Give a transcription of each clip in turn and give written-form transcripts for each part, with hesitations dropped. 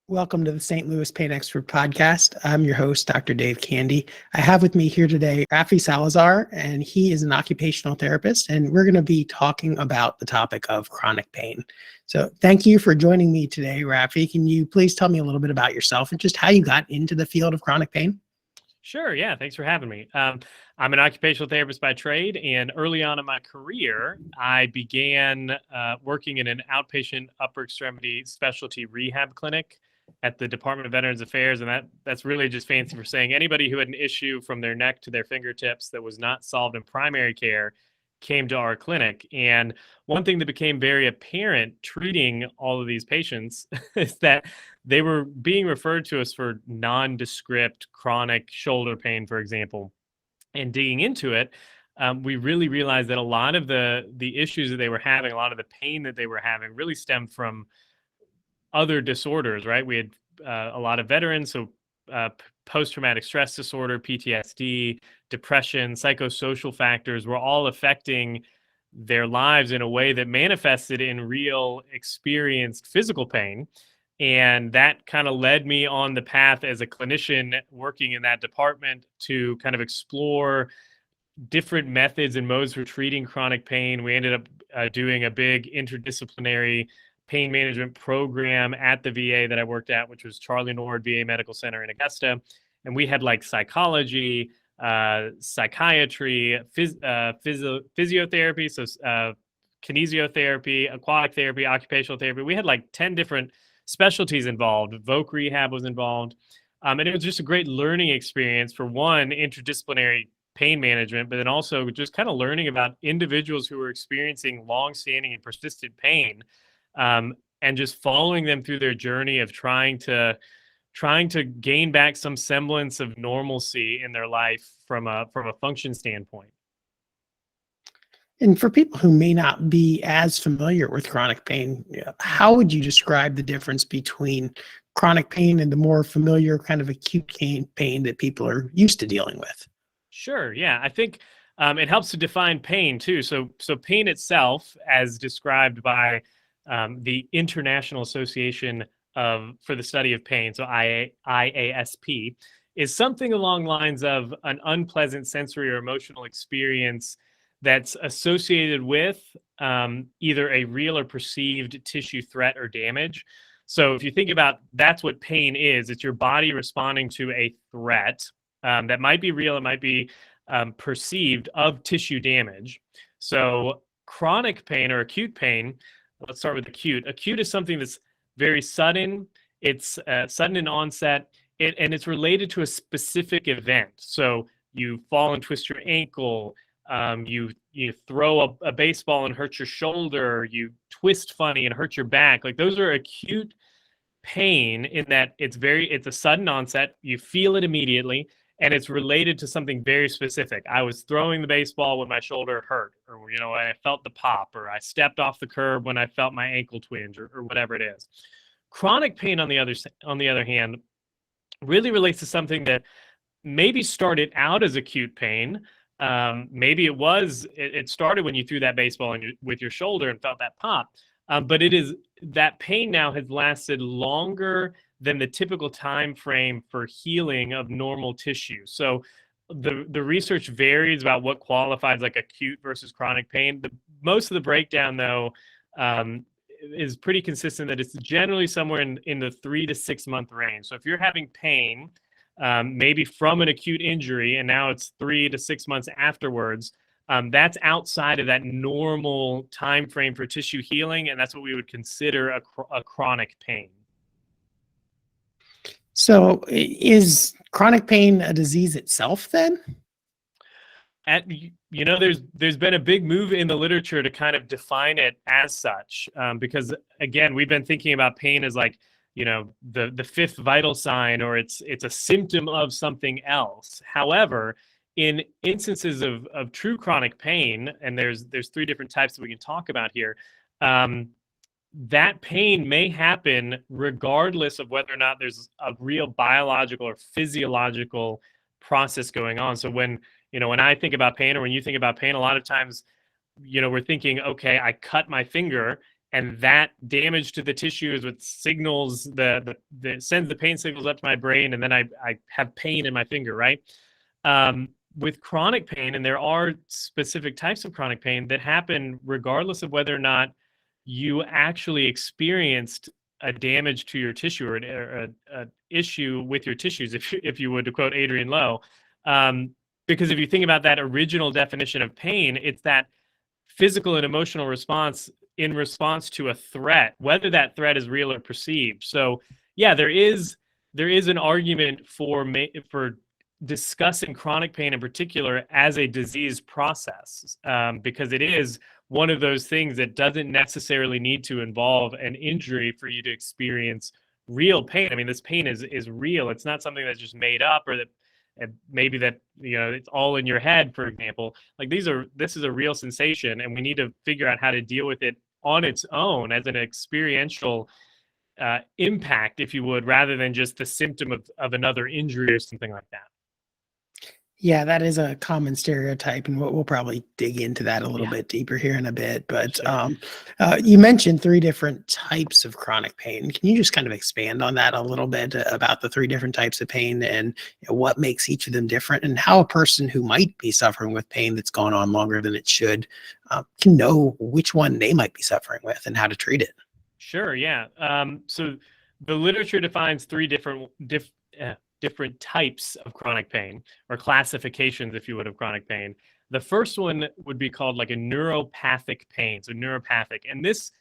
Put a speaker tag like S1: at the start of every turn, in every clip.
S1: Welcome to the St. Louis Pain Expert Podcast. I'm your host, Dr. Dave Candy. I have with me here today Rafi Salazar, and he is an occupational therapist, and we're going to be talking about the topic of chronic pain. So thank you for joining me today, Rafi. Can you please tell me a little bit about yourself and just how you got into the field of chronic pain?
S2: Sure. Yeah. Thanks for having me. I'm an occupational therapist by trade, and early on in my career, I began working in an outpatient upper extremity specialty rehab clinic at the Department of Veterans Affairs, and that's really just fancy for saying anybody who had an issue from their neck to their fingertips that was not solved in primary care came to our clinic. And one thing that became very apparent treating all of these patients is that they were being referred to us for nondescript chronic shoulder pain, for example. And digging into it, we really realized that a lot of the issues that they were having, a lot of the pain that they were having, really stemmed from other disorders. Right? We had a lot of veterans, so post-traumatic stress disorder, PTSD, depression, psychosocial factors were all affecting their lives in a way that manifested in real experienced physical pain. And that kind of led me on the path as a clinician working in that department to kind of explore different methods and modes for treating chronic pain. We ended up doing a big interdisciplinary pain management program at the VA that I worked at, which was Charlie Nord VA Medical Center in Augusta. And we had like psychology, psychiatry, physiotherapy, so kinesiotherapy, aquatic therapy, occupational therapy. We had like 10 different specialties involved. Voc rehab was involved. And it was just a great learning experience for one, interdisciplinary pain management, but then also just kind of learning about individuals who were experiencing long-standing and persistent pain, and just following them through their journey of trying to gain back some semblance of normalcy in their life from a function standpoint.
S1: And for people who may not be as familiar with chronic pain, how would you describe the difference between chronic pain and the more familiar kind of acute pain that people are used to dealing with?
S2: Sure. Yeah. I think it helps to define pain too. So pain itself, as described by the International Association for the Study of Pain, so IASP, is something along the lines of an unpleasant sensory or emotional experience that's associated with either a real or perceived tissue threat or damage. So if you think about that's what pain is, it's your body responding to a threat that might be real, it might be perceived of tissue damage. So chronic pain or acute pain, let's start with acute. Acute is something that's very sudden. It's sudden in onset, and it's related to a specific event. So you fall and twist your ankle, you throw a baseball and hurt your shoulder, you twist funny and hurt your back. Like those are acute pain in that it's a sudden onset. You feel it immediately, and it's related to something very specific. I was throwing the baseball when my shoulder hurt, or I felt the pop, or I stepped off the curb when I felt my ankle twinge, or whatever it is. Chronic pain, on the other hand, really relates to something that maybe started out as acute pain. Maybe it started when you threw that baseball with your shoulder and felt that pop. But that pain now has lasted longer than the typical time frame for healing of normal tissue. So the research varies about what qualifies like acute versus chronic pain. Most of the breakdown, though, is pretty consistent that it's generally somewhere in the 3 to 6 month range. So if you're having pain, maybe from an acute injury, and now it's 3 to 6 months afterwards, that's outside of that normal time frame for tissue healing, and that's what we would consider a chronic pain.
S1: So is chronic pain a disease itself then?
S2: There's been a big move in the literature to kind of define it as such, because again, we've been thinking about pain as like, the fifth vital sign, or it's a symptom of something else. However, in instances of true chronic pain, and there's 3 different types that we can talk about here, that pain may happen regardless of whether or not there's a real biological or physiological process going on. So when I think about pain, or when you think about pain, a lot of times, we're thinking, okay, I cut my finger and that damage to the tissue is what signals the sends the pain signals up to my brain, and then I have pain in my finger, right? With chronic pain, and there are specific types of chronic pain that happen regardless of whether or not you actually experienced a damage to your tissue or a issue with your tissues, if you would, to quote Adrian Lowe. Because if you think about that original definition of pain, it's that physical and emotional response in response to a threat, whether that threat is real or perceived. So yeah, there is an argument for discussing chronic pain in particular as a disease process, because it is one of those things that doesn't necessarily need to involve an injury for you to experience real pain. I mean, this pain is real. It's not something that's just made up, or that maybe that, it's all in your head, for example. Like this is a real sensation, and we need to figure out how to deal with it on its own as an experiential impact, if you would, rather than just the symptom of another injury or something like that.
S1: Yeah, that is a common stereotype, and we'll probably dig into that a little bit deeper here in a bit. But
S2: Sure.
S1: You mentioned 3 different types of chronic pain. Can you just kind of expand on that a little bit about the 3 different types of pain, and what makes each of them different, and how a person who might be suffering with pain that's going on longer than it should can know which one they might be suffering with and how to treat it?
S2: Sure, yeah. So the literature defines 3 different types of chronic pain, or classifications, if you would, of chronic pain. The first one would be called like a neuropathic pain. So neuropathic, and this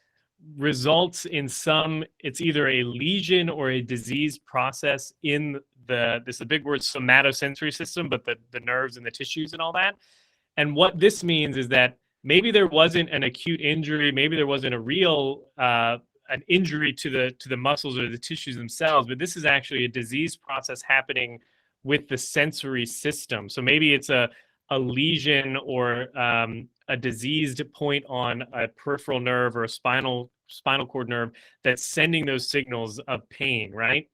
S2: results in it's either a lesion or a disease process in this is a big word, somatosensory system, but the nerves and the tissues and all that. And what this means is that maybe there wasn't an acute injury, maybe there wasn't a real an injury to the muscles or the tissues themselves, but this is actually a disease process happening with the sensory system. So maybe it's a lesion or a diseased point on a peripheral nerve or a spinal cord nerve that's sending those signals of pain, right?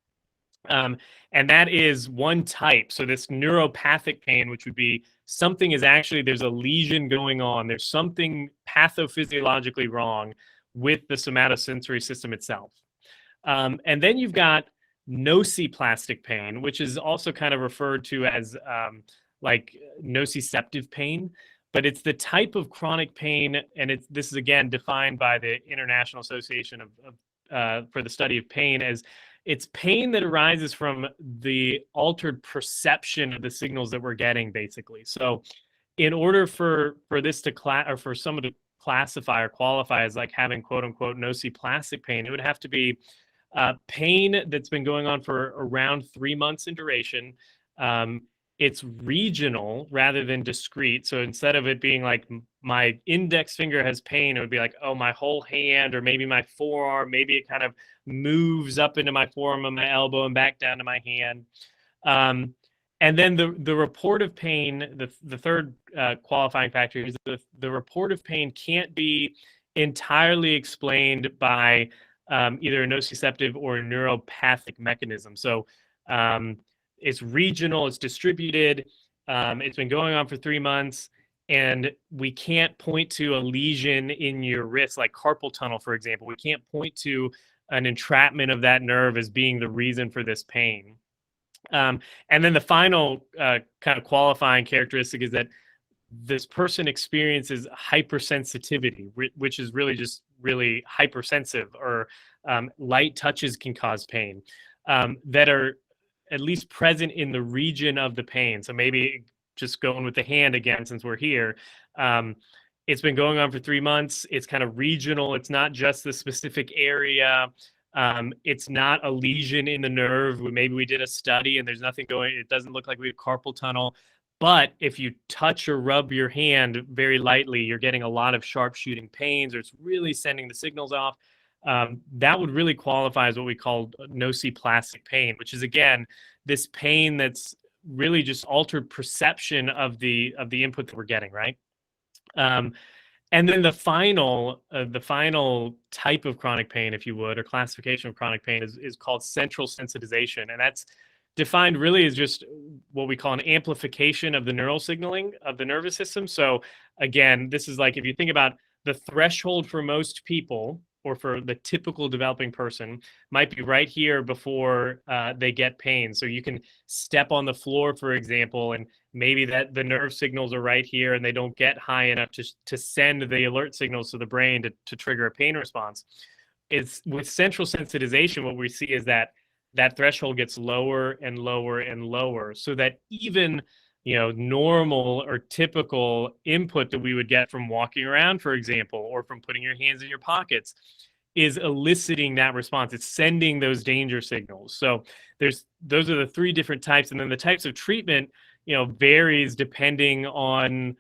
S2: And that is one type. So this neuropathic pain, which would be there's a lesion going on. There's something pathophysiologically wrong with the somatosensory system itself. And then you've got nociplastic pain, which is also kind of referred to as like nociceptive pain, but it's the type of chronic pain, and this is again defined by the International Association for the Study of Pain as it's pain that arises from the altered perception of the signals that we're getting, basically. So in order for this to or for someone to classify or qualify as like having quote unquote nociplastic pain, it would have to be pain that's been going on for around 3 months in duration. It's regional rather than discrete. So instead of it being like my index finger has pain, it would be like, oh, my whole hand, or maybe my forearm, maybe it kind of moves up into my forearm and my elbow and back down to my hand. And then the report of pain, the third qualifying factor is the report of pain can't be entirely explained by either a nociceptive or a neuropathic mechanism. So it's regional, it's distributed, it's been going on for 3 months, and we can't point to a lesion in your wrist, like carpal tunnel, for example. We can't point to an entrapment of that nerve as being the reason for this pain. And then the final kind of qualifying characteristic is that this person experiences hypersensitivity, which is really just really hypersensitive, or light touches can cause pain, that are at least present in the region of the pain. So maybe just going with the hand again, since we're here, it's been going on for 3 months. It's kind of regional. It's not just the specific area. It's not a lesion in the nerve. Maybe we did a study and there's nothing going, it doesn't look like we have carpal tunnel. But if you touch or rub your hand very lightly, you're getting a lot of sharp shooting pains, or it's really sending the signals off. That would really qualify as what we call nociplastic pain, which is, again, this pain that's really just altered perception of the input that we're getting, right? And then the final type of chronic pain, if you would, or classification of chronic pain is called central sensitization. And that's defined really as just what we call an amplification of the neural signaling of the nervous system. So again, this is like, if you think about the threshold for most people or for the typical developing person might be right here before they get pain. So you can step on the floor, for example, and maybe that the nerve signals are right here and they don't get high enough to send the alert signals to the brain to trigger a pain response. It's with central sensitization, what we see is that that threshold gets lower and lower and lower, so that even normal or typical input that we would get from walking around, for example, or from putting your hands in your pockets, is eliciting that response. It's sending those danger signals. So those are the three different types, and then the types of treatment varies depending on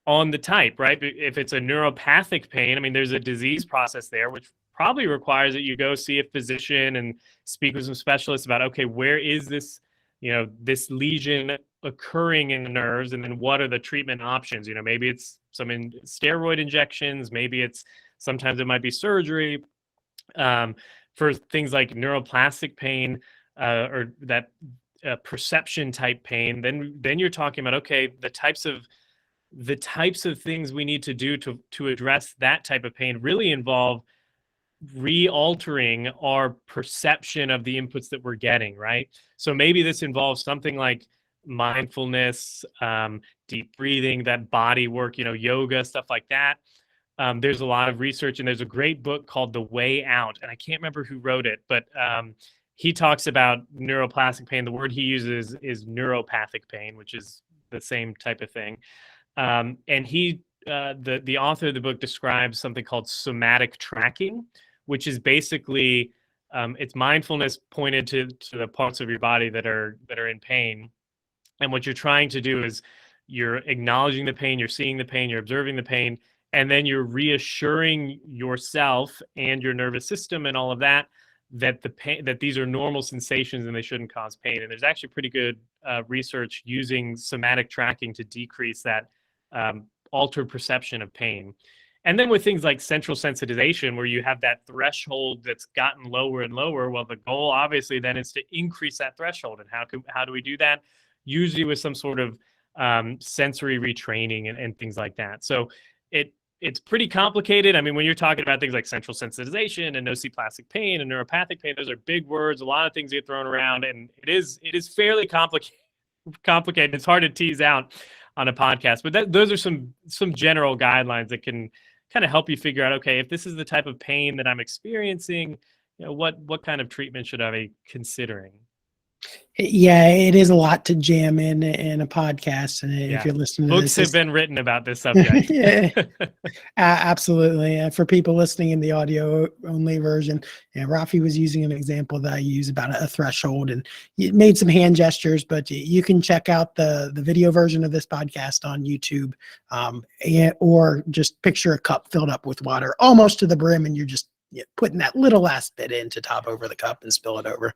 S2: the type, right? If it's a neuropathic pain, I mean, there's a disease process there, which probably requires that you go see a physician and speak with some specialists about, okay, where is this, this lesion occurring in the nerves, and then what are the treatment options? Maybe it's some steroid injections, maybe it's sometimes it might be surgery. For things like neuroplastic pain or that perception type pain, then you're talking about, okay, the types of things we need to do to address that type of pain really involve re-altering our perception of the inputs that we're getting, right? So maybe this involves something like mindfulness, deep breathing, that body work, yoga, stuff like that. There's a lot of research, and there's a great book called The Way Out, and I can't remember who wrote it, but he talks about neuroplastic pain. The word he uses is neuropathic pain, which is the same type of thing. And the author of the book describes something called somatic tracking, which is basically it's mindfulness pointed to the parts of your body that are in pain. And what you're trying to do is you're acknowledging the pain, you're seeing the pain, you're observing the pain, and then you're reassuring yourself and your nervous system and all of that the pain, that these are normal sensations and they shouldn't cause pain. And there's actually pretty good research using somatic tracking to decrease that altered perception of pain. And then with things like central sensitization, where you have that threshold that's gotten lower and lower, well, the goal obviously then is to increase that threshold. And how do we do that? Usually with some sort of sensory retraining and things like that. So it's pretty complicated. I mean, when you're talking about things like central sensitization and nociplastic pain and neuropathic pain, those are big words. A lot of things get thrown around, and it is fairly complicated. It's hard to tease out on a podcast, but those are some general guidelines that can kind of help you figure out, okay, if this is the type of pain that I'm experiencing, what kind of treatment should I be considering?
S1: Yeah, it is a lot to jam in a podcast, and if you're listening to
S2: books have been written about this subject.
S1: Yeah, absolutely. For people listening in the audio only version, Rafi was using an example that I use about a threshold, and you made some hand gestures, but you can check out the video version of this podcast on YouTube, or just picture a cup filled up with water almost to the brim, and you're just putting that little last bit in to top over the cup and spill it over.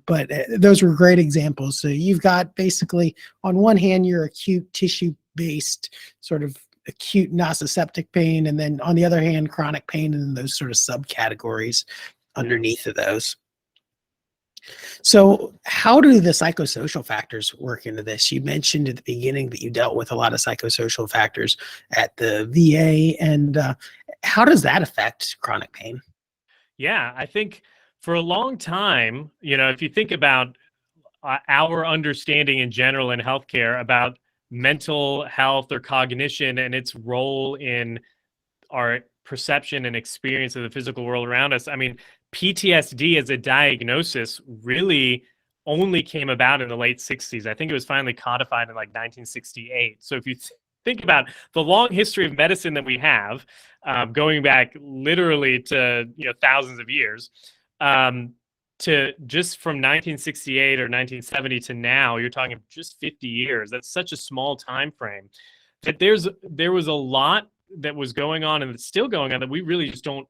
S1: But those were great examples. So you've got basically on one hand, your acute tissue-based sort of acute nociceptic pain, and then on the other hand, chronic pain, and those sort of subcategories underneath of those. So how do the psychosocial factors work into this? You mentioned at the beginning that you dealt with a lot of psychosocial factors at the VA, and how does that affect chronic pain?
S2: Yeah, I think for a long time, if you think about our understanding in general in healthcare about mental health or cognition and its role in our perception and experience of the physical world around us, I mean, PTSD as a diagnosis really only came about in the late 60s. I think it was finally codified in like 1968. So if you think about the long history of medicine that we have, going back literally to thousands of years, to just from 1968 or 1970 to now, you're talking just 50 years. That's such a small time frame that there was a lot that was going on and it's still going on that we really just don't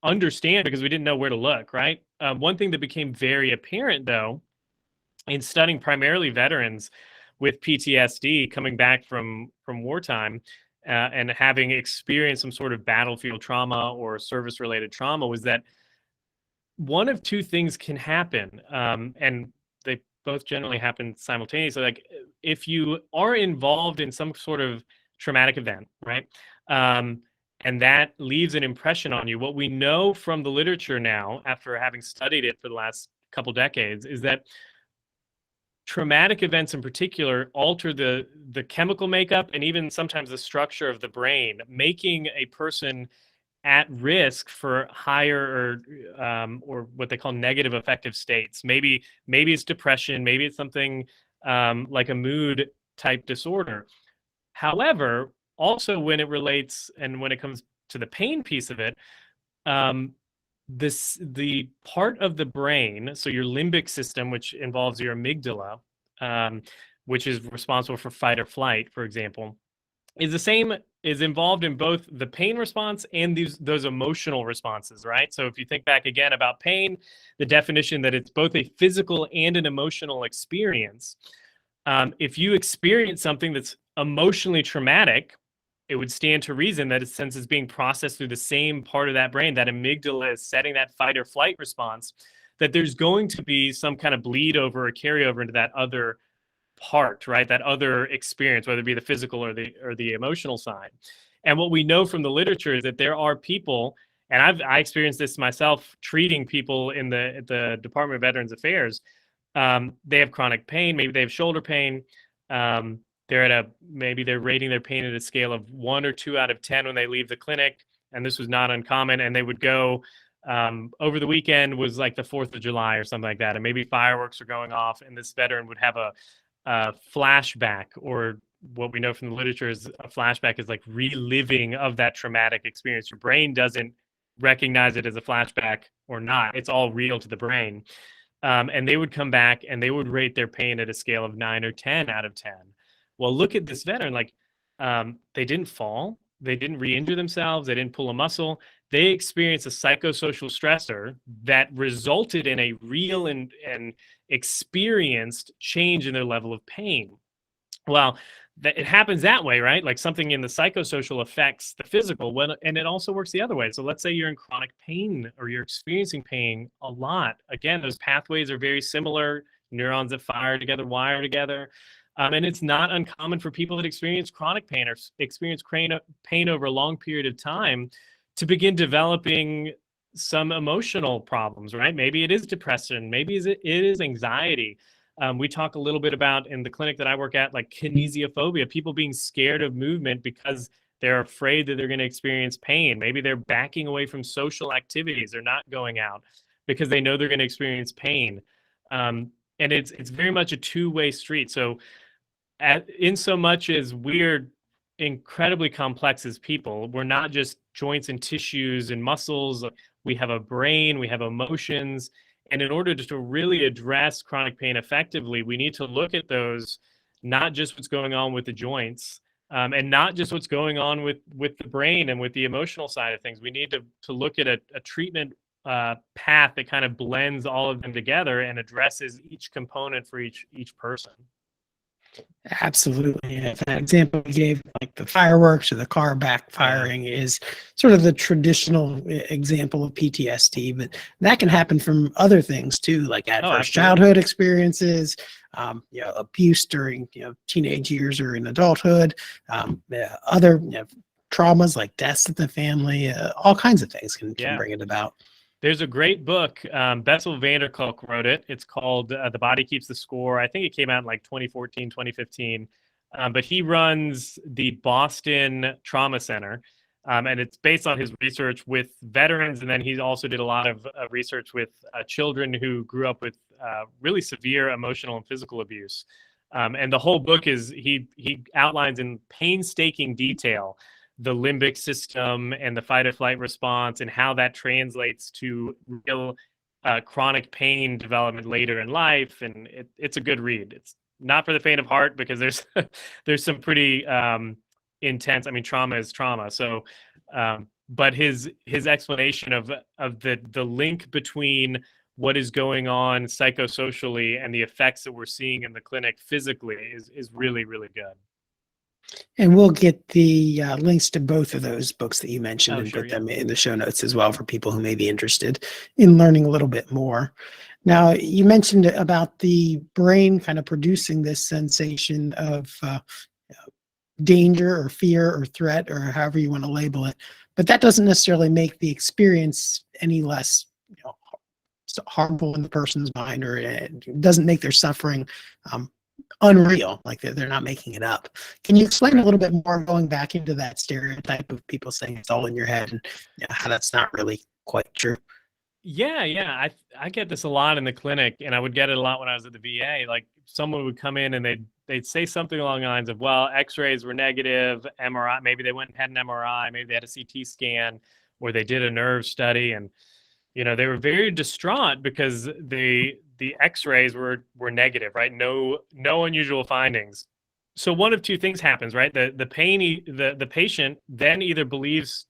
S2: understand because we didn't know where to look, right? One thing that became very apparent, though, in studying primarily veterans with PTSD coming back from wartime and having experienced some sort of battlefield trauma or service-related trauma, was that one of two things can happen, and they both generally happen simultaneously. Like if you are involved in some sort of traumatic event, right? and that leaves an impression on you. What we know from the literature now, after having studied it for the last couple decades, is that traumatic events in particular alter the chemical makeup and even sometimes the structure of the brain, making a person at risk for higher or what they call negative affective states. Maybe it's depression, maybe it's something like a mood type disorder. However, also when it relates and when it comes to the pain piece of it, um, the part of the brain, so your limbic system, which involves your amygdala, um, which is responsible for fight or flight, for example, is involved in both the pain response and those emotional responses, right? So if you think back again about pain, the definition that it's both a physical and an emotional experience. If you experience something that's emotionally traumatic, it would stand to reason that since it's being processed through the same part of that brain, that amygdala is setting that fight or flight response, that there's going to be some kind of bleed over or carryover into that other part, right? That other experience, whether it be the physical or the emotional side. And what we know from the literature is that there are people, and I experienced this myself treating people in the Department of Veterans Affairs. They have chronic pain, maybe they have shoulder pain. Maybe they're rating their pain at a scale of 1 or 2 out of 10 when they leave the clinic, and this was not uncommon. And they would go over the weekend was like the 4th of July or something like that, and maybe fireworks are going off, and this veteran would have a flashback, or what we know from the literature is a flashback is like reliving of that traumatic experience. Your brain doesn't recognize it as a flashback or not. It's all real to the brain. And they would come back and they would rate their pain at a scale of 9 or 10 out of 10. Well, look at this veteran, like they didn't fall. They didn't re-injure themselves. They didn't pull a muscle. They experienced a psychosocial stressor that resulted in a real and experienced change in their level of pain. Well, it happens that way, right? Like something in the psychosocial affects the physical, and it also works the other way. So let's say you're in chronic pain or you're experiencing pain a lot. Again, those pathways are very similar. Neurons that fire together, wire together. And it's not uncommon for people that experience chronic pain or experience pain over a long period of time to begin developing some emotional problems, right? Maybe it is depression, maybe it is anxiety. We talk a little bit about in the clinic that I work at, like kinesiophobia, people being scared of movement because they're afraid that they're going to experience pain. Maybe they're backing away from social activities. They're not going out because they know they're going to experience pain. And it's very much a two-way street. So in so much as we're incredibly complex as people, we're not just joints and tissues and muscles. We have a brain, we have emotions. And in order to really address chronic pain effectively, we need to look at those, not just what's going on with the joints, and not just what's going on with the brain and with the emotional side of things. We need to look at a treatment path that kind of blends all of them together and addresses each component for each person.
S1: Absolutely. And if an example we gave, like the fireworks or the car backfiring, is sort of the traditional example of PTSD, but that can happen from other things too, like adverse childhood experiences, abuse during teenage years or in adulthood, other traumas like deaths in the family, all kinds of things can bring it about.
S2: There's a great book. Bessel van der Kolk wrote it. It's called The Body Keeps the Score. I think it came out in like 2014, 2015. But he runs the Boston Trauma Center. And it's based on his research with veterans. And then he also did a lot of research with children who grew up with really severe emotional and physical abuse. And the whole book is, he outlines in painstaking detail the limbic system and the fight or flight response and how that translates to real chronic pain development later in life. And it's a good read. It's not for the faint of heart because there's some pretty intense, trauma is trauma. So, but his explanation of the link between what is going on psychosocially and the effects that we're seeing in the clinic physically is really, really good.
S1: And we'll get the links to both of those books that you mentioned and put them in the show notes as well for people who may be interested in learning a little bit more. Now, you mentioned about the brain kind of producing this sensation of danger or fear or threat or however you want to label it. but that doesn't necessarily make the experience any less, harmful in the person's mind, or it doesn't make their suffering unreal, like they're not making it up. Can you explain a little bit more, going back into that stereotype of people saying it's all in your head, and how that's not really quite true?
S2: Yeah. I get this a lot in the clinic, and I would get it a lot when I was at the VA. Like someone would come in and they'd say something along the lines of, well, X-rays were negative, MRI, maybe they went and had an MRI, maybe they had a CT scan, or they did a nerve study, and they were very distraught because the X-rays were negative, right? No unusual findings. So one of two things happens, right? The patient then either believes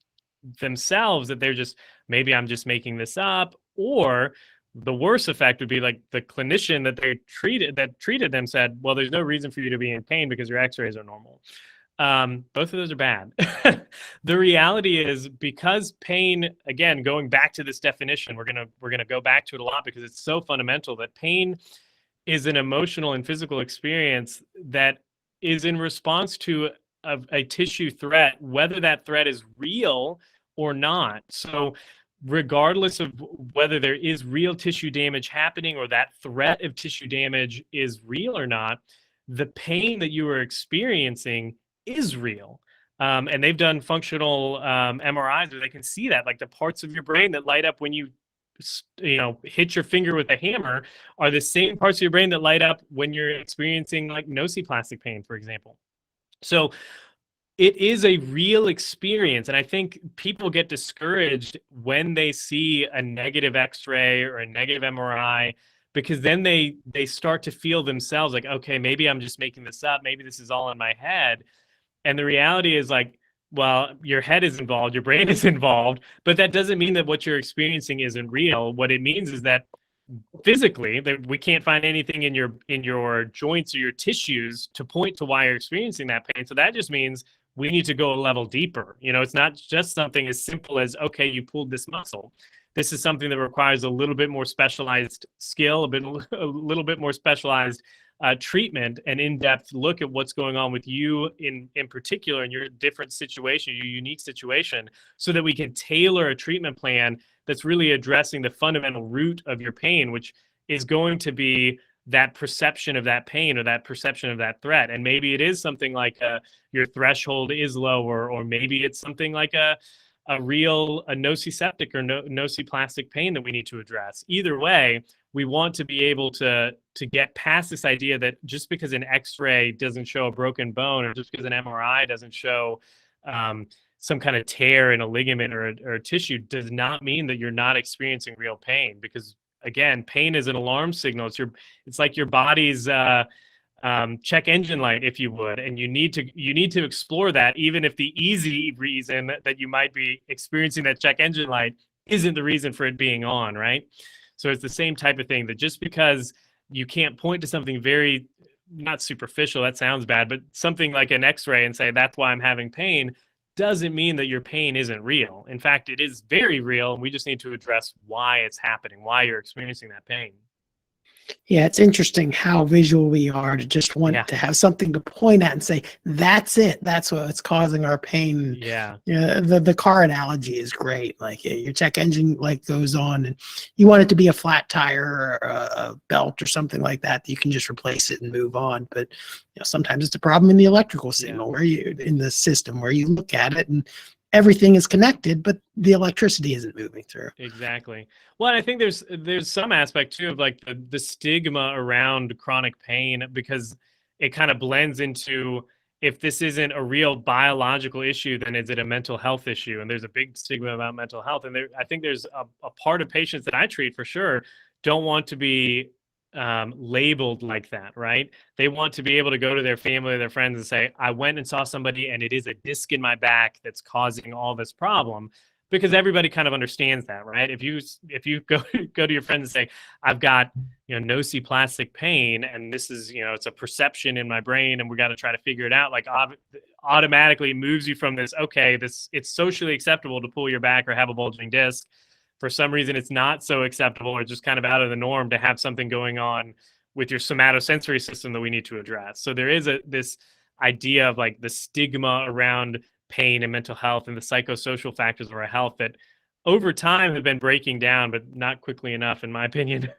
S2: themselves that maybe I'm just making this up, or the worst effect would be like the clinician that treated them said, well, there's no reason for you to be in pain because your X-rays are normal. Both of those are bad. The reality is, because pain, again, going back to this definition, we're gonna go back to it a lot because it's so fundamental, that pain is an emotional and physical experience that is in response to a tissue threat, whether that threat is real or not. So regardless of whether there is real tissue damage happening or that threat of tissue damage is real or not, the pain that you are experiencing is real. And they've done functional MRIs where they can see that, like the parts of your brain that light up when you hit your finger with a hammer are the same parts of your brain that light up when you're experiencing like nociplastic pain, for example. So it is a real experience. And I think people get discouraged when they see a negative X-ray or a negative MRI, because then they start to feel themselves like, okay, maybe I'm just making this up. Maybe this is all in my head. And the reality is like, well, your head is involved, your brain is involved, but that doesn't mean that what you're experiencing isn't real. What it means is that physically, that we can't find anything in your joints or your tissues to point to why you're experiencing that pain. So that just means we need to go a level deeper. It's not just something as simple as, okay, you pulled this muscle. This is something that requires a little bit more specialized skill, a little bit more specialized treatment, and in-depth look at what's going on with you in particular, in your different situation, your unique situation, so that we can tailor a treatment plan that's really addressing the fundamental root of your pain, which is going to be that perception of that pain or that perception of that threat. And maybe it is something like your threshold is lower, or maybe it's something like a nociceptic or nociplastic pain that we need to address. Either way, we want to be able to get past this idea that just because an X-ray doesn't show a broken bone, or just because an MRI doesn't show some kind of tear in a ligament or a tissue, does not mean that you're not experiencing real pain. Because again, pain is an alarm signal. It's like your body's check engine light, if you would, and you need to explore that, even if the easy reason that you might be experiencing that check engine light isn't the reason for it being on, right? So it's the same type of thing, that just because you can't point to something very, not superficial, that sounds bad, but something like an X-ray and say, that's why I'm having pain, doesn't mean that your pain isn't real. In fact, it is very real, and we just need to address why it's happening, why you're experiencing that pain.
S1: Yeah, it's interesting how visual we are to just want to have something to point at and say, that's it. That's what's causing our pain.
S2: Yeah.
S1: The car analogy is great. Like your check engine light goes on and you want it to be a flat tire or a belt or something like that. You can just replace it and move on. But sometimes it's a problem in the electrical signal in the system where you look at it and everything is connected, but the electricity isn't moving through.
S2: Exactly. Well, I think there's some aspect too of like the stigma around chronic pain, because it kind of blends into, if this isn't a real biological issue, then is it a mental health issue? And there's a big stigma about mental health. And I think there's a part of patients that I treat for sure don't want to be labeled like that, right? They want to be able to go to their family, their friends, and say, I went and saw somebody and it is a disc in my back that's causing all this problem. Because everybody kind of understands that, right? If you go to your friends and say, I've got nociplastic pain, and this is it's a perception in my brain, and we got to try to figure it out, like automatically moves you from this, okay, it's socially acceptable to pull your back or have a bulging disc. For some reason, it's not so acceptable, or just kind of out of the norm to have something going on with your somatosensory system that we need to address. So there is this idea of like the stigma around pain and mental health and the psychosocial factors of our health that over time have been breaking down, but not quickly enough, in my opinion.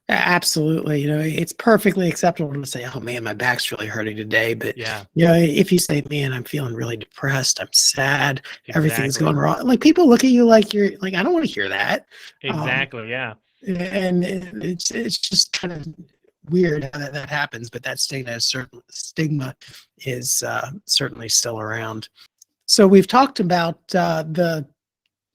S1: Absolutely. It's perfectly acceptable to say, "Oh man, my back's really hurting today." But
S2: Yeah,
S1: if you say, "Man, I'm feeling really depressed. I'm sad. Everything's
S2: exactly.
S1: going wrong," like people look at you like you're like, "I don't want to hear that." Um,
S2: Exactly. Yeah.
S1: and it's just kind of weird how that happens. But that stigma is certainly still around. So we've talked about the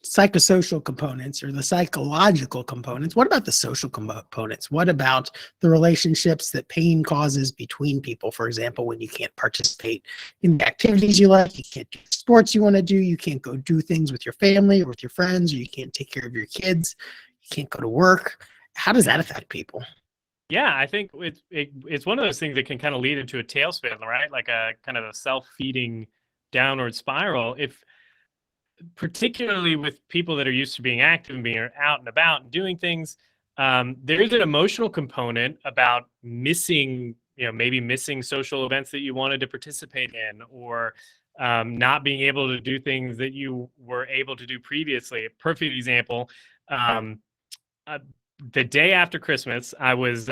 S1: psychosocial components or the psychological components. What about the social components? What about the relationships that pain causes between people? For example, when you can't participate in the activities you like, you can't do sports you want to do, you can't go do things with your family or with your friends, or you can't take care of your kids, you can't go to work. How does that affect people?
S2: Yeah, I think it's one of those things that can kind of lead into a tailspin, right? Like a kind of a self-feeding downward spiral. If particularly with people that are used to being active and being out and about and doing things, there's an emotional component about missing, maybe missing social events that you wanted to participate in, or not being able to do things that you were able to do previously. A perfect example. Um, uh, the day after Christmas, I was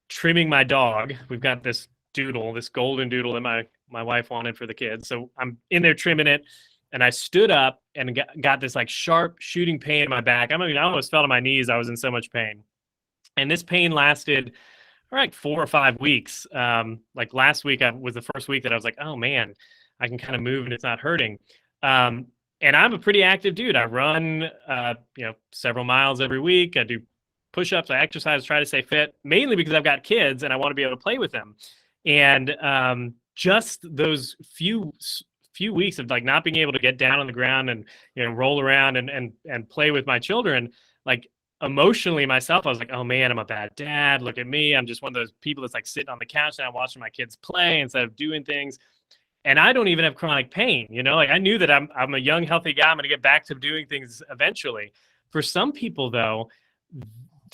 S2: trimming my dog. We've got this doodle, this golden doodle that my wife wanted for the kids. So I'm in there trimming it, and I stood up and got this like sharp shooting pain in my back. I mean, I almost fell to my knees. I was in so much pain, and this pain lasted like 4 or 5 weeks. Like last week, I was the first week that I was like, oh man, I can kind of move and it's not hurting. Um, and I'm a pretty active dude. I run, several miles every week. I do push-ups. I exercise, try to stay fit, mainly because I've got kids and I want to be able to play with them. And just those few weeks of like not being able to get down on the ground and roll around and play with my children, like emotionally myself, I was like, oh man, I'm a bad dad. Look at me. I'm just one of those people that's like sitting on the couch now watching my kids play instead of doing things. And I don't even have chronic pain, like I knew that I'm a young, healthy guy. I'm going to get back to doing things eventually. For some people though,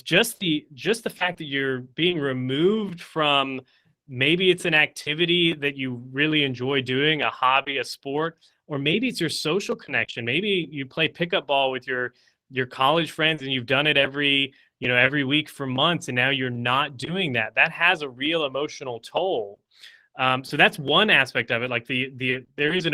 S2: just the fact that you're being removed from, maybe it's an activity that you really enjoy doing, a hobby, a sport, or maybe it's your social connection. Maybe you play pickup ball with your college friends and you've done it every week for months, and now you're not doing that. That has a real emotional toll. So that's one aspect of it. Like there is um,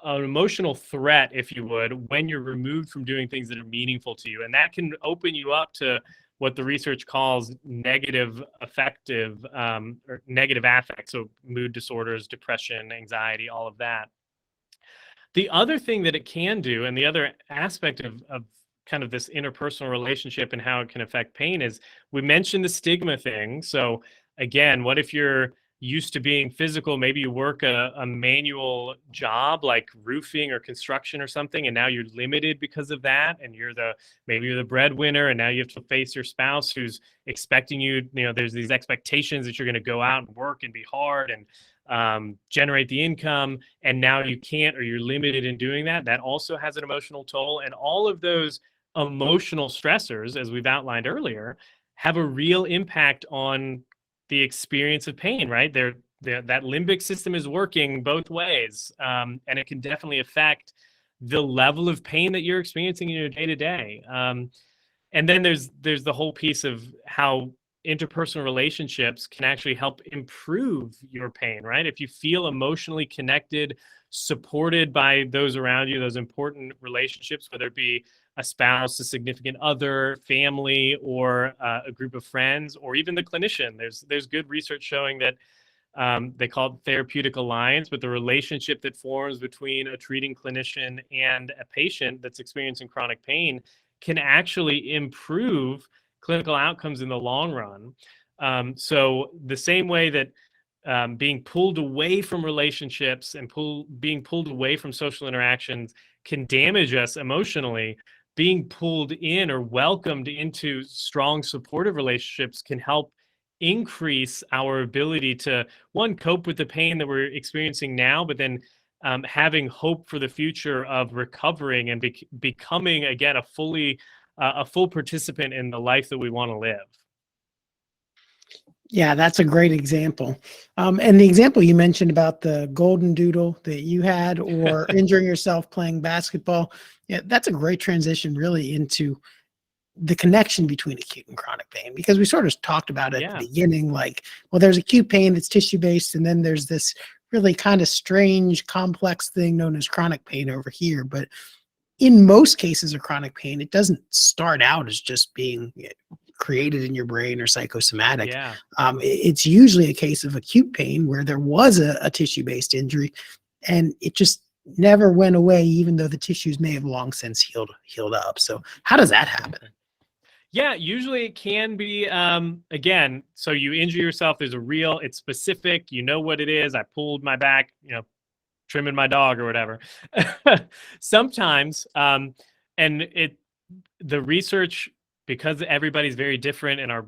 S2: an emotional threat, if you would, when you're removed from doing things that are meaningful to you, and that can open you up to what the research calls negative affective or negative affect. So mood disorders, depression, anxiety, all of that. The other thing that it can do, and the other aspect of kind of this interpersonal relationship and how it can affect pain, is we mentioned the stigma thing. So again, what if you're used to being physical? Maybe you work a manual job like roofing or construction or something, and now you're limited because of that. And maybe you're the breadwinner, and now you have to face your spouse who's expecting you. There's these expectations that you're going to go out and work and be hard and generate the income, and now you can't, or you're limited in doing that. That also has an emotional toll. And all of those emotional stressors, as we've outlined earlier, have a real impact on the experience of pain, right? That limbic system is working both ways, and it can definitely affect the level of pain that you're experiencing in your day to day. And then there's the whole piece of how interpersonal relationships can actually help improve your pain, right? If you feel emotionally connected, supported by those around you, those important relationships, whether it be a spouse, a significant other, family, or a group of friends, or even the clinician. There's good research showing that they call it therapeutic alliance, but the relationship that forms between a treating clinician and a patient that's experiencing chronic pain can actually improve clinical outcomes in the long run. So the same way that being pulled away from relationships and being pulled away from social interactions can damage us emotionally, being pulled in or welcomed into strong supportive relationships can help increase our ability to, one, cope with the pain that we're experiencing now, but then having hope for the future of recovering and becoming again a full participant in the life that we want to live.
S1: Yeah, that's a great example. And the example you mentioned about the golden doodle that you had, or injuring yourself playing basketball, yeah, that's a great transition really into the connection between acute and chronic pain, because we sort of talked about it at
S2: Yeah.
S1: the beginning, like, well, there's acute pain that's tissue based, and then there's this really kind of strange, complex thing known as chronic pain over here. But in most cases of chronic pain, it doesn't start out as just being created in your brain or psychosomatic.
S2: Yeah.
S1: It's usually a case of acute pain where there was a tissue-based injury, and it just never went away, even though the tissues may have long since healed up. So how does that happen?
S2: Yeah, usually it can be, again, so you injure yourself, it's specific, you know what it is. I pulled my back, trimming my dog or whatever. Sometimes, and the research, because everybody's very different and our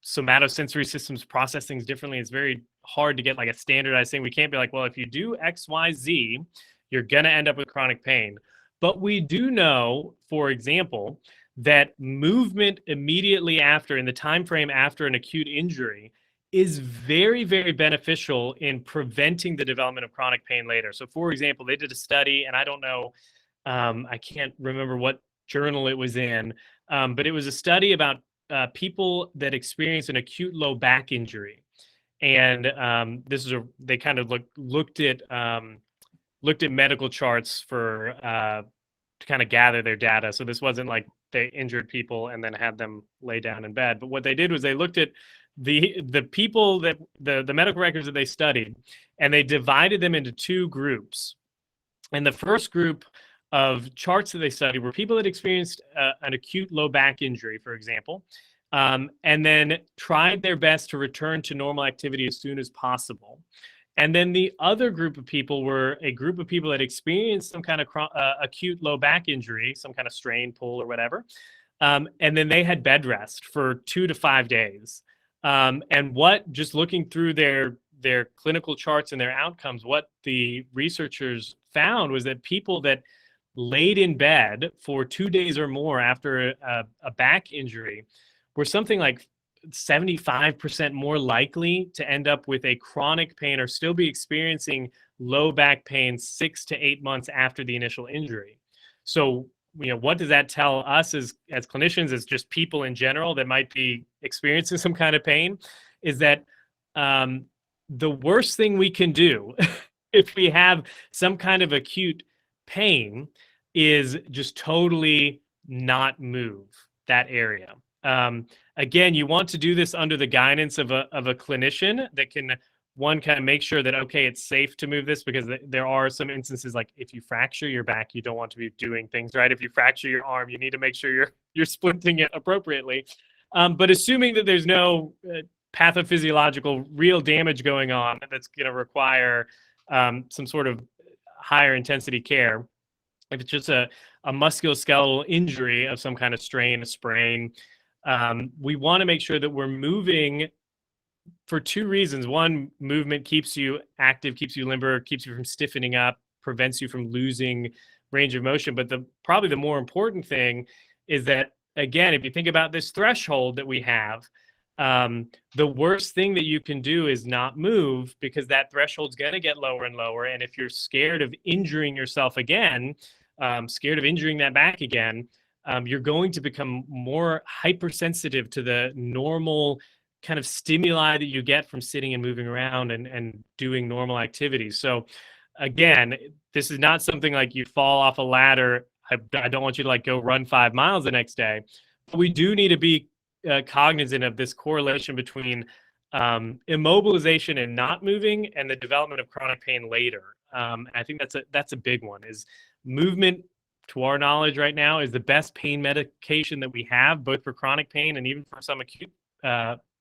S2: somatosensory systems process things differently, it's very hard to get like a standardized thing. We can't be like, well, if you do X, Y, Z, you're going to end up with chronic pain. But we do know, for example, that movement immediately after, in the time frame after an acute injury, is very, very beneficial in preventing the development of chronic pain later. So, for example, they did a study, and I don't know, I can't remember what journal it was in, but it was a study about people that experience an acute low back injury. And they kind of looked at medical charts for to kind of gather their data. So this wasn't like they injured people and then had them lay down in bed. But what they did was they looked at the people that the medical records that they studied, and they divided them into two groups. And the first group of charts that they studied were people that experienced an acute low back injury, for example, and then tried their best to return to normal activity as soon as possible. And then the other group of people were a group of people that experienced some kind of acute low back injury, some kind of strain, pull, or whatever. And then they had bed rest for 2 to 5 days. And just looking through their clinical charts and their outcomes, what the researchers found was that people that laid in bed for 2 days or more after a back injury were something like 75% more likely to end up with a chronic pain or still be experiencing low back pain 6 to 8 months after the initial injury. So, what does that tell us as clinicians, as just people in general that might be experiencing some kind of pain, is that the worst thing we can do if we have some kind of acute pain is just totally not move that area. Again, you want to do this under the guidance of a clinician that can, one, kind of make sure that, okay, it's safe to move this, because there are some instances, like if you fracture your back, you don't want to be doing things right. If you fracture your arm, you need to make sure you're splinting it appropriately. But assuming that there's no pathophysiological real damage going on that's going to require some sort of higher intensity care, if it's just a musculoskeletal injury of some kind of strain, a sprain, we want to make sure that we're moving for two reasons. One, movement keeps you active, keeps you limber, keeps you from stiffening up, prevents you from losing range of motion. But probably the more important thing is that, again, if you think about this threshold that we have, the worst thing that you can do is not move, because that threshold's going to get lower and lower. And if you're scared of injuring yourself again, scared of injuring that back again, you're going to become more hypersensitive to the normal kind of stimuli that you get from sitting and moving around and doing normal activities. So again, this is not something like you fall off a ladder. I don't want you to like go run 5 miles the next day, but we do need to be cognizant of this correlation between immobilization and not moving and the development of chronic pain later. I think that's a big one. Is movement, to our knowledge right now, is the best pain medication that we have, both for chronic pain and even for some acute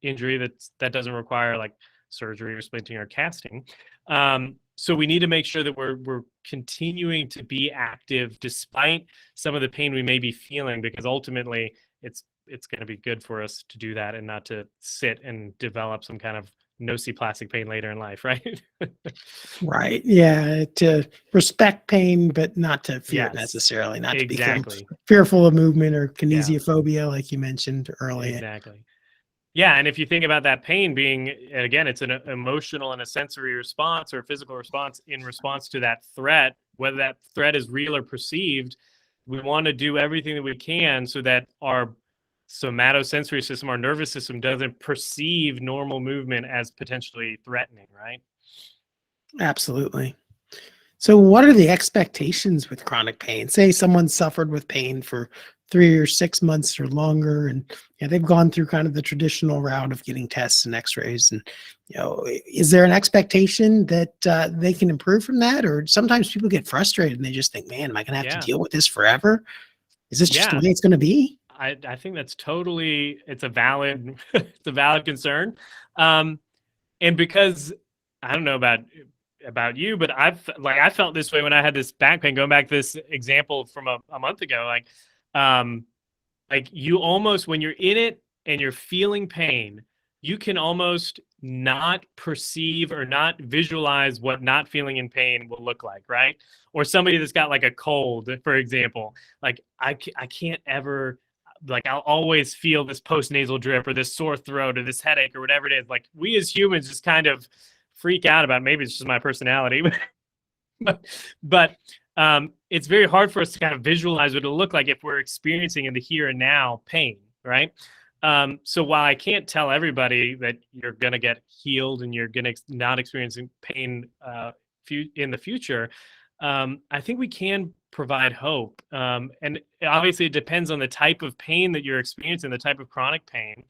S2: injury that doesn't require like surgery or splinting or casting. So we need to make sure that we're continuing to be active despite some of the pain we may be feeling, because ultimately it's going to be good for us to do that and not to sit and develop some kind of nociplastic pain later in life, right?
S1: Right. Yeah. To respect pain, but not to fear it
S2: Yes,
S1: necessarily, not
S2: exactly.
S1: to become fearful of movement or kinesiophobia, like you mentioned earlier.
S2: Exactly. Yeah, and if you think about that pain being, again, it's an emotional and a sensory response or a physical response in response to that threat, whether that threat is real or perceived, we want to do everything that we can so that our somatosensory system, our nervous system, doesn't perceive normal movement as potentially threatening, right?
S1: Absolutely. So, what are the expectations with chronic pain? Say someone suffered with pain for 3 or 6 months or longer, and they've gone through kind of the traditional route of getting tests and X-rays. And is there an expectation that they can improve from that? Or sometimes people get frustrated and they just think, "Man, am I going to have to
S2: Yeah.
S1: deal with this forever? Is this just the
S2: Yeah.
S1: way it's going to be?"
S2: I think that's totally, it's a valid it's a valid concern. Um, and because I don't know about you, but I felt this way when I had this back pain. Going back to this example from a month ago, um, like you almost, when you're in it and you're feeling pain, you can almost not perceive or not visualize what not feeling in pain will look like, right? Or somebody that's got like a cold, for example, like I can't ever, like I'll always feel this post-nasal drip or this sore throat or this headache or whatever it is. Like we as humans just kind of freak out about it. Maybe it's just my personality, but it's very hard for us to kind of visualize what it'll look like if we're experiencing in the here and now pain, right? So while I can't tell everybody that you're going to get healed and you're going to not experiencing pain in the future, I think we can provide hope. And obviously, it depends on the type of pain that you're experiencing, the type of chronic pain.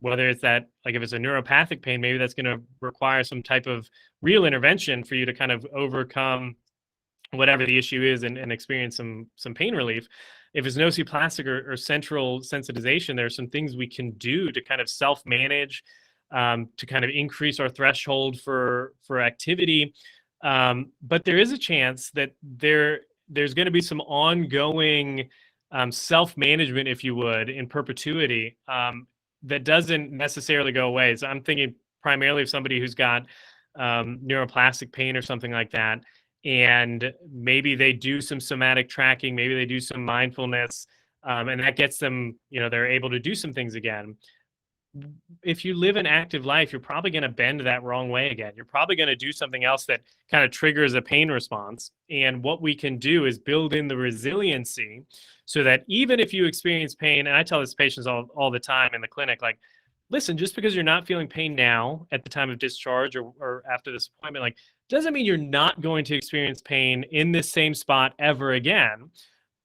S2: Whether it's that, like if it's a neuropathic pain, maybe that's going to require some type of real intervention for you to kind of overcome whatever the issue is and experience some pain relief. If it's nociplastic or central sensitization, there are some things we can do to kind of self-manage, to kind of increase our threshold for activity. But there is a chance that there's going to be some ongoing self-management, if you would, in perpetuity, that doesn't necessarily go away. So I'm thinking primarily of somebody who's got neuroplastic pain or something like that, and maybe they do some somatic tracking, maybe they do some mindfulness, and that gets them, they're able to do some things again. If you live an active life, you're probably going to bend that wrong way again. You're probably going to do something else that kind of triggers a pain response. And what we can do is build in the resiliency so that even if you experience pain, and I tell this patients all the time in the clinic, like, listen, just because you're not feeling pain now at the time of discharge or after this appointment, like, doesn't mean you're not going to experience pain in this same spot ever again.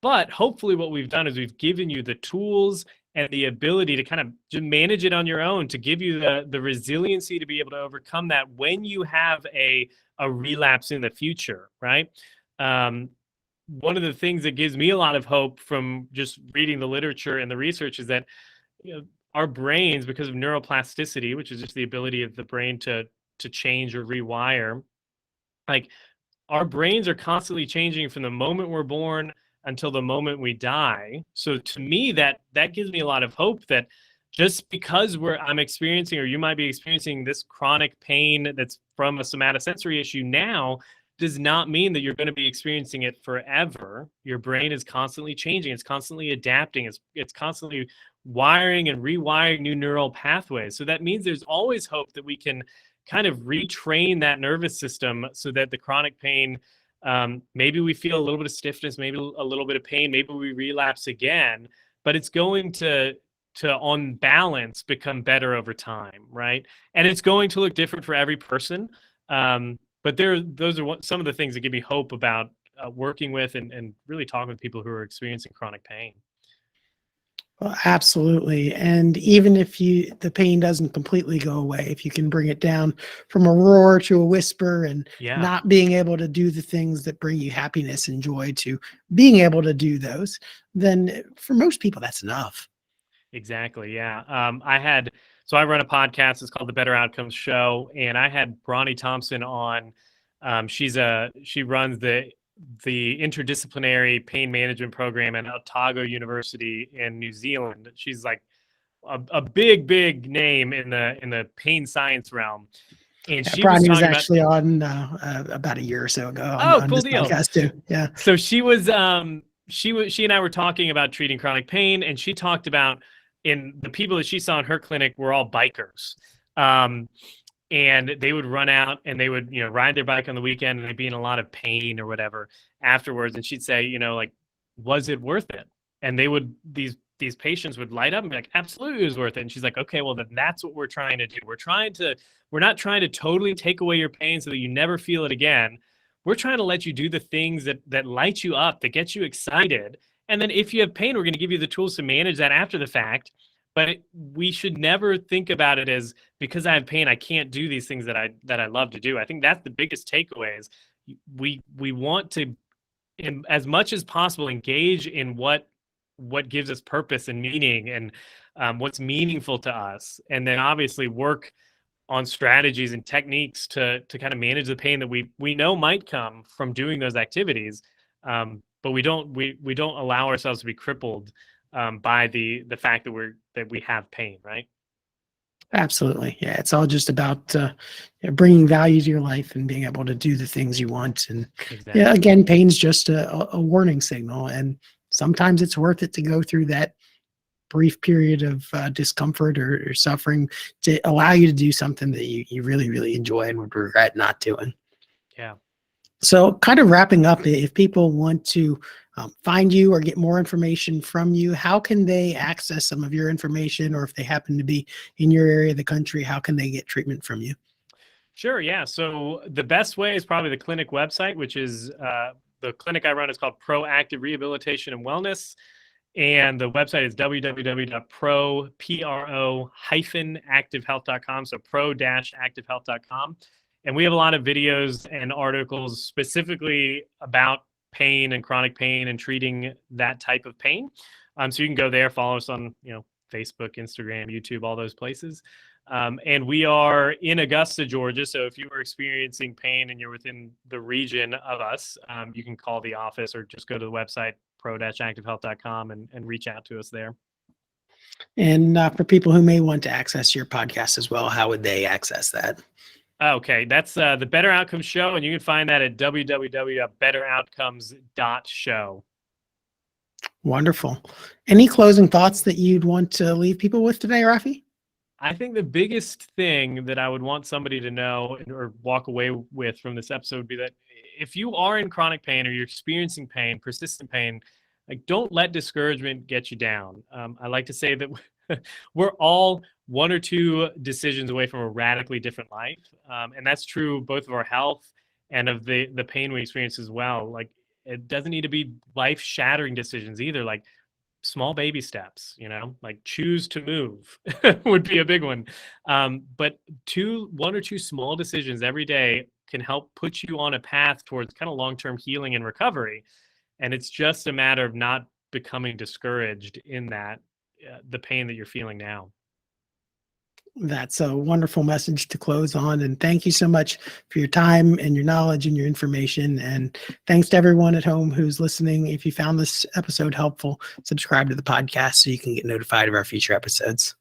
S2: But hopefully what we've done is we've given you the tools and the ability to kind of just manage it on your own, to give you the resiliency to be able to overcome that when you have a relapse in the future, right? One of the things that gives me a lot of hope from just reading the literature and the research is that our brains, because of neuroplasticity, which is just the ability of the brain to change or rewire, like our brains are constantly changing from the moment we're born until the moment we die. So to me, that gives me a lot of hope that just because I'm experiencing, or you might be experiencing, this chronic pain that's from a somatosensory issue now, does not mean that you're going to be experiencing it forever. Your brain is constantly changing. It's constantly adapting. It's constantly wiring and rewiring new neural pathways. So that means there's always hope that we can kind of retrain that nervous system so that the chronic pain, maybe we feel a little bit of stiffness, maybe a little bit of pain, maybe we relapse again, but it's going to on balance become better over time, right? And it's going to look different for every person. But those are some of the things that give me hope about working with and really talking with people who are experiencing chronic pain.
S1: Well, absolutely. And even if the pain doesn't completely go away, if you can bring it down from a roar to a whisper, and
S2: Yeah,
S1: not being able to do the things that bring you happiness and joy to being able to do those, then for most people, that's enough.
S2: exactly. Yeah. So I run a podcast. It's called The Better Outcomes Show. And I had Bronnie Thompson on. She runs the interdisciplinary pain management program at Otago University in New Zealand. She's like a big name in the pain science realm. And
S1: Yeah,
S2: she was
S1: Bronny was
S2: talking about,
S1: actually on about a year or so ago
S2: oh,
S1: on
S2: cool
S1: this
S2: deal.
S1: podcast too. Yeah.
S2: So she and I were talking about treating chronic pain, and she talked about and the people that she saw in her clinic were all bikers. And they would run out and they would, ride their bike on the weekend, and they'd be in a lot of pain or whatever afterwards. And she'd say, like, was it worth it? And they would, these patients would light up and be like, absolutely, it was worth it. And she's like, okay, well, then that's what we're trying to do. We're not trying to totally take away your pain so that you never feel it again. We're trying to let you do the things that light you up, that get you excited. And then if you have pain, we're going to give you the tools to manage that after the fact. But we should never think about it as, because I have pain, I can't do these things that I love to do. I think that's the biggest takeaway is we want to, as much as possible, engage in what gives us purpose and meaning, and what's meaningful to us. And then obviously work on strategies and techniques to kind of manage the pain that we know might come from doing those activities. But we don't allow ourselves to be crippled by the fact that we have pain, right?
S1: Absolutely. Yeah. It's all just about bringing value to your life and being able to do the things you want. And
S2: Exactly.
S1: yeah, again, pain's just a warning signal. And sometimes it's worth it to go through that brief period of discomfort or suffering to allow you to do something that you really, really enjoy and would regret not doing.
S2: Yeah.
S1: So kind of wrapping up, if people want to find you or get more information from you, how can they access some of your information? Or if they happen to be in your area of the country, how can they get treatment from you?
S2: Sure. Yeah. So the best way is probably the clinic website, which is the clinic I run is called Proactive Rehabilitation and Wellness. And the website is www.pro-activehealth.com. So pro-activehealth.com. And we have a lot of videos and articles specifically about pain and chronic pain and treating that type of pain. So you can go there, follow us on, Facebook, Instagram, YouTube, all those places. And we are in Augusta, Georgia. So if you are experiencing pain and you're within the region of us, you can call the office or just go to the website, pro-activehealth.com, and reach out to us there.
S1: And for people who may want to access your podcast as well, how would they access that?
S2: Okay, that's the Better Outcomes Show, and you can find that at www.betteroutcomes.show.
S1: Wonderful. Any closing thoughts that you'd want to leave people with today, Rafi?
S2: I think the biggest thing that I would want somebody to know or walk away with from this episode would be that if you are in chronic pain or you're experiencing pain, persistent pain, like, don't let discouragement get you down. I like to say that we're all one or two decisions away from a radically different life. And that's true both of our health and of the pain we experience as well. Like, it doesn't need to be life-shattering decisions either. Like, small baby steps, like choose to move would be a big one. But one or two small decisions every day can help put you on a path towards kind of long-term healing and recovery. And it's just a matter of not becoming discouraged in that, the pain that you're feeling now.
S1: That's a wonderful message to close on. And thank you so much for your time and your knowledge and your information. And thanks to everyone at home who's listening. If you found this episode helpful, subscribe to the podcast so you can get notified of our future episodes.